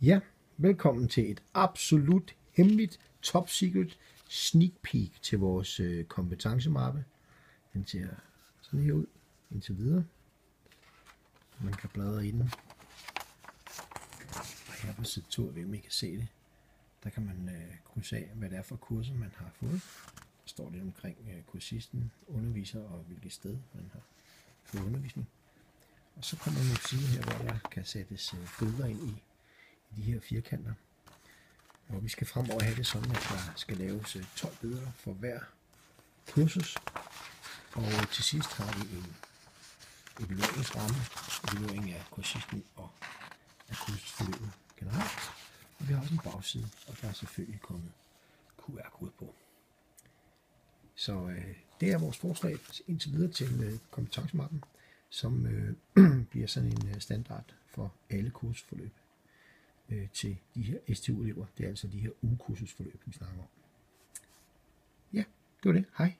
Ja, velkommen til et absolut hemmeligt, top secret sneak peek til vores kompetencemappe. Den ser sådan her ud indtil videre. Man kan bladre i den. Og her på side 2, hvem I kan se det, der kan man krydse af, hvad det er for kurser, man har fået. Der står lidt omkring kursisten, underviser og hvilket sted man har fået undervisning. Og så kommer nogle sider her, hvor der kan sættes billeder ind i de her firkanter. Og vi skal fremover have det sådan, at der skal laves 12 billeder for hver kursus. Og til sidst har vi en evalueringsramme, evaluering af kursisten og af kursusforløbet generelt. Og vi har også en bagside, og der er selvfølgelig kommet QR-kode på. Så det er vores forslag indtil videre til kompetencemappen, som bliver sådan en standard for alle kursusforløb til de her STU-elever. Det er altså de her ugekursusforløb, vi snakker om. Ja, det var det. Hej.